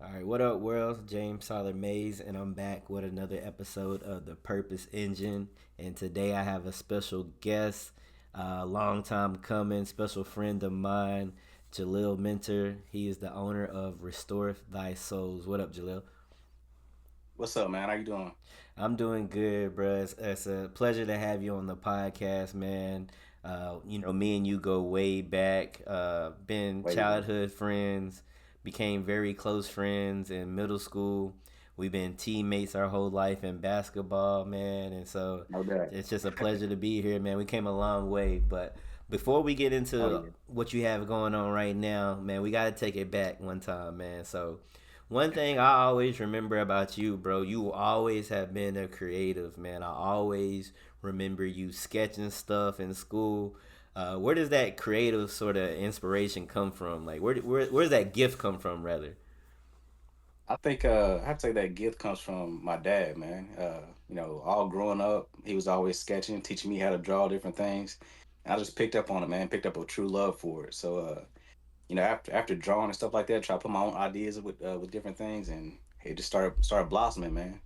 All right, what up, world? James Tyler Mays, and I'm back with another episode of the Purpose Engine. And today I have a special guest, long time coming, special friend of mine, Jahlil Minter. He is the owner of Restoreth Thy Soles. What up, Jahlil? What's up, man? How you doing? I'm doing good, bro. It's a pleasure to have you on the podcast, man. Me and you go way back. Been Way back. childhood friends, became very close friends in middle school. We've been teammates our whole life in basketball, man. And so No doubt. it's just a pleasure to be here, man. We came a long way. But before we get Oh into yeah. what you have going on right now, man, we got to take it back one time, man. So one thing I always remember about you, bro, you always have been a creative, man. I always remember you sketching stuff in school. Where does that creative sort of inspiration come from? Like, where does that gift come from, rather? I think I have to say that gift comes from my dad, man. All growing up, he was always sketching, teaching me how to draw different things. And I just picked up on it, man. Picked up a true love for it. So after drawing and stuff like that, try to put my own ideas with different things, and it just started blossoming, man.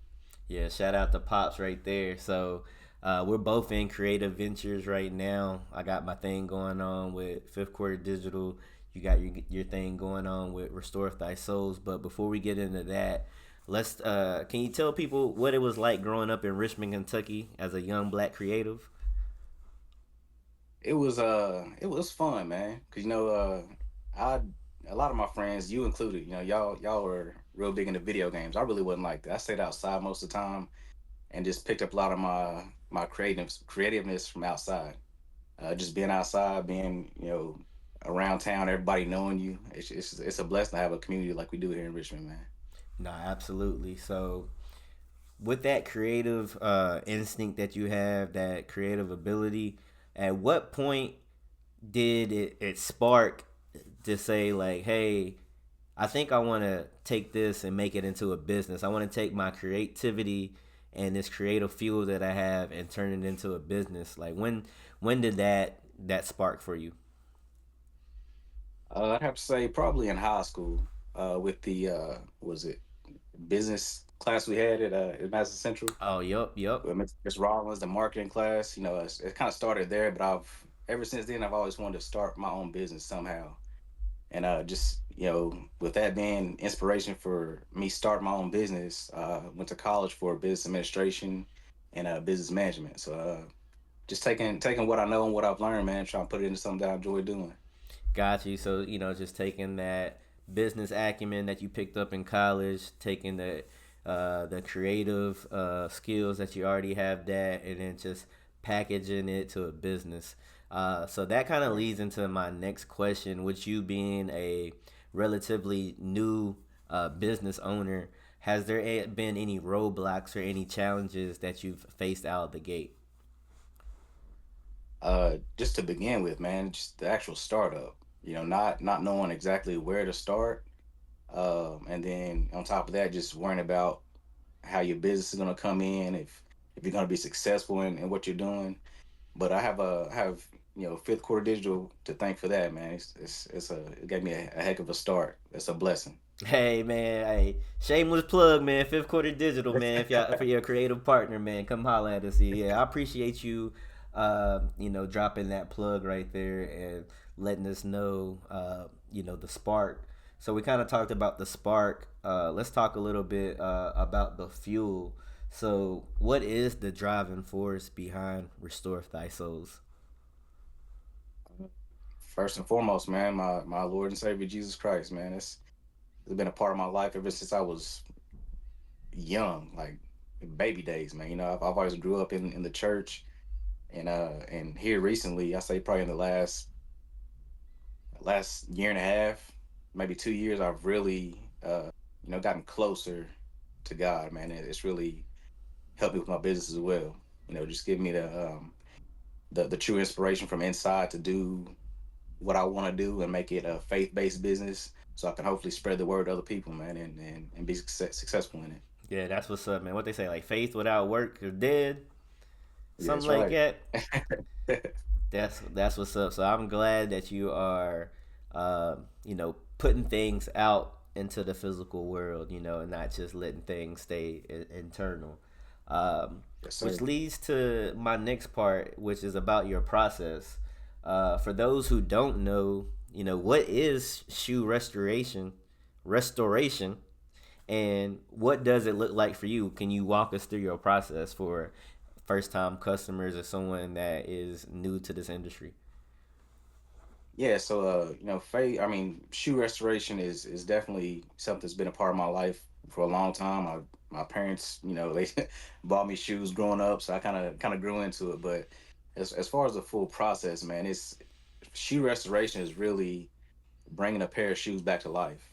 Yeah, shout out to Pops right there. So we're both in creative ventures right now. I got my thing going on with Fifth Quarter Digital. You got your thing going on with Restoreth Thy Souls. But before we get into that, let's can you tell people what it was like growing up in Richmond, Kentucky as a young black creative? It was fun, man. Cause I a lot of my friends, you included, y'all were real big into video games. I really wasn't like that. I stayed outside most of the time and just picked up a lot of my creativeness from outside. Just being outside, being around town, everybody knowing you. It's a blessing to have a community like we do here in Richmond, man. Nah, absolutely. So with that creative instinct that you have, that creative ability, at what point did it spark to say like, hey, I think I want to take this and make it into a business. I want to take my creativity and this creative fuel that I have and turn it into a business. Like when did that spark for you? I'd have to say probably in high school, with the was it business class we had at Madison Central. Oh, yup. Miss Rollins, the marketing class. It kind of started there, but I've ever since then I've always wanted to start my own business somehow. And just with that being inspiration for me starting my own business, went to college for business administration and business management. So just taking what I know and what I've learned, man, trying to put it into something that I enjoy doing. Got you. So, just taking that business acumen that you picked up in college, taking the creative skills that you already have that, and then just packaging it to a business. So that kind of Right. leads into my next question. With you being a relatively new business owner, has there been any roadblocks or any challenges that you've faced out of the gate? Just to begin with, man, just the actual startup. Not knowing exactly where to start, and then on top of that, just worrying about how your business is going to come in, if you're going to be successful in what you're doing. But I have fifth quarter digital to thank for that, man. It gave me a heck of a start. It's a blessing. Hey man, hey, shameless plug, man. Fifth Quarter Digital, man. If y'all for your creative partner, man, come holla at us. Yeah, I appreciate you, dropping that plug right there and letting us know, the spark. So we kind of talked about the spark. Let's talk a little bit about the fuel. So, what is the driving force behind Restore Thy Souls? First and foremost, man, my Lord and Savior Jesus Christ, man. It's been a part of my life ever since I was young, like baby days, man. I've always grew up in the church, and here recently, I say probably in the last year and a half, maybe 2 years, I've really gotten closer to God, man. It's really helped me with my business as well. Just give me the true inspiration from inside to do what I want to do and make it a faith based business, so I can hopefully spread the word to other people, man, and be successful in it. Yeah, that's what's up, man. What they say, like faith without work is dead, Yeah, something that's like right. that. That's what's up. So I'm glad that you are, putting things out into the physical world, and not just letting things stay internal. Yes, Which sir. leads to my next part, which is about your process. For those who don't know, what is shoe restoration, and what does it look like for you? Can you walk us through your process for first time customers or someone that is new to this industry? Yeah, so I mean, shoe restoration is definitely something that's been a part of my life for a long time. My parents, they bought me shoes growing up, so I kind of grew into it. But as far as the full process, man, it's shoe restoration is really bringing a pair of shoes back to life.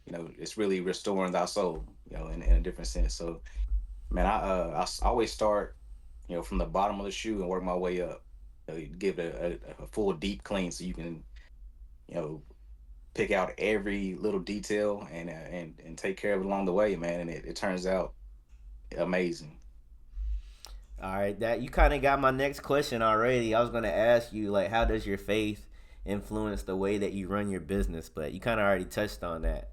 It's really restoring thy soul, in a different sense. So, man, I always start, from the bottom of the shoe and work my way up. You give it a full deep clean so you can, you know, pick out every little detail and take care of it along the way, man. And it turns out amazing. All right, that you kind of got my next question already. I was going to ask you like how does your faith influence the way that you run your business, but you kind of already touched on that.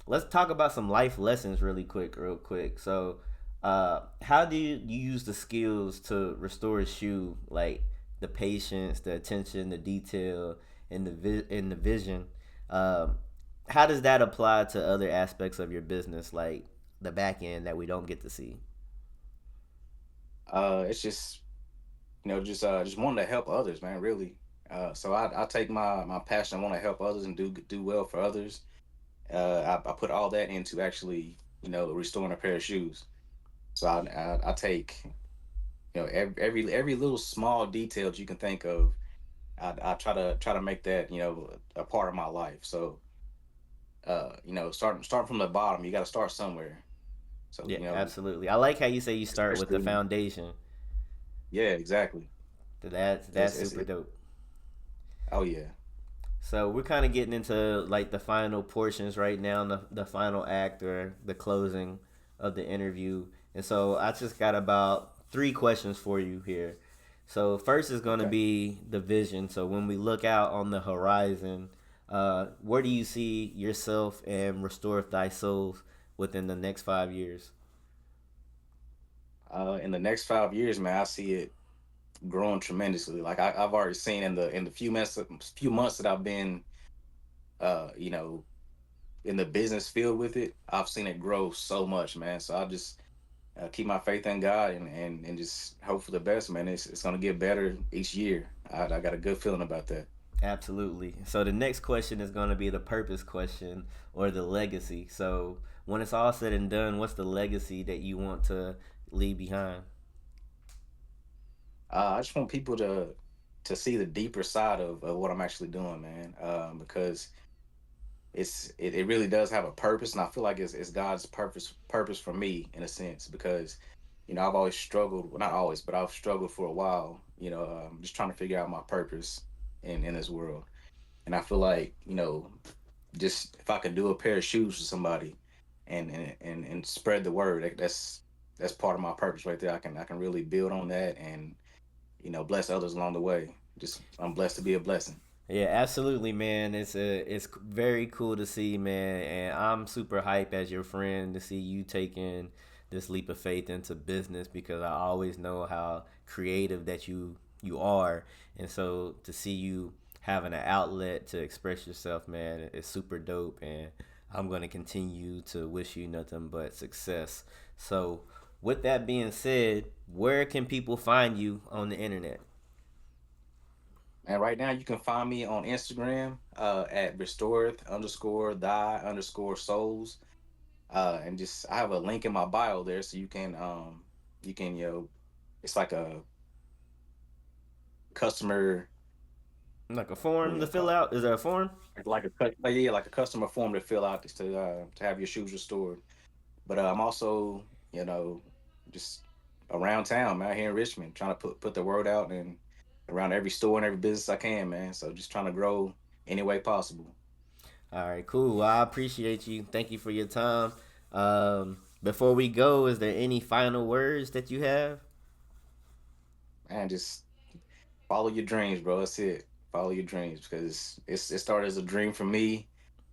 Let's talk about some life lessons real quick. So, how do you use the skills to restore a shoe, like the patience, the attention, the detail, and the vision? Um, how does that apply to other aspects of your business, like the back end that we don't get to see? It's just wanting to help others, man. Really. So I take my passion. I want to help others and do well for others. I put all that into actually, restoring a pair of shoes. So I take, every little small detail that you can think of. I try to make that, a part of my life. So start from the bottom. You got to start somewhere. So Yeah, absolutely. I like how you say you start with the especially, foundation. yeah, exactly. That's It's super dope. oh yeah. So we're kind of getting into like the final portions right now, the final act or the closing of the interview. And so I just got about three questions for you here. So first is going to Okay. be the vision. So when we look out on the horizon, where do you see yourself and Restoreth Thy Soles within the next 5 years? In the next 5 years, man, I see it growing tremendously. Like I've already seen in the few months that I've been, you know, in the business field with it, I've seen it grow so much, man. So I just keep my faith in God and just hope for the best, man. It's gonna get better each year. I got a good feeling about that. Absolutely. So the next question is going to be the purpose question or the legacy. So when it's all said and done, what's the legacy that you want to leave behind? I just want people to see the deeper side of what I'm actually doing, man. Because it really does have a purpose, and I feel like it's God's purpose for me in a sense because I've always struggled, well, not always, but I've struggled for a while, just trying to figure out my purpose in this world. And I feel like just if I could do a pair of shoes for somebody and spread the word, that's part of my purpose right there. I can really build on that and bless others along the way. Just I'm blessed to be a blessing. Yeah, absolutely, man. It's very cool to see, man, and I'm super hype as your friend to see you taking this leap of faith into business because I always know how creative that you are, and so to see you having an outlet to express yourself, man, is super dope, and I'm gonna continue to wish you nothing but success. So, with that being said, where can people find you on the internet? And right now you can find me on Instagram at Restoreth_Thy_Soles. And just I have a link in my bio there so you can it's like a customer, Like a what form do to they fill call it? out? Is there a form? Yeah, like a customer form to fill out to have your shoes restored. But I'm also, you know, just around town, man, here in Richmond, trying to put the word out and around every store and every business I can, man. So just trying to grow any way possible. All right, cool. Well, I appreciate you. Thank you for your time. Before we go, is there any final words that you have? Man, just follow your dreams, bro. That's it. Follow your dreams because it started as a dream for me,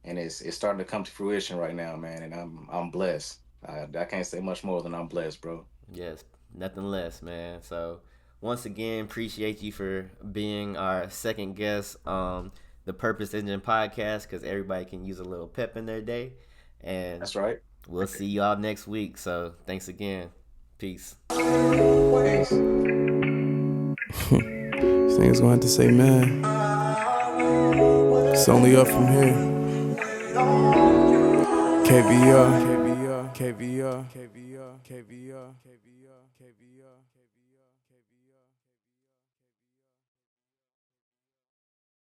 and it's starting to come to fruition right now, man. And I'm blessed. I can't say much more than I'm blessed, bro. Yes, nothing less, man. So once again, appreciate you for being our second guest on the Purpose Engine podcast because everybody can use a little pep in their day. And That's right. we'll see y'all next week. So thanks again. Peace. Peace. This nigga's gonna have to say, man, it's only up from here. KVR, KVR, KVR, KVR, KVR, KVR, KVR.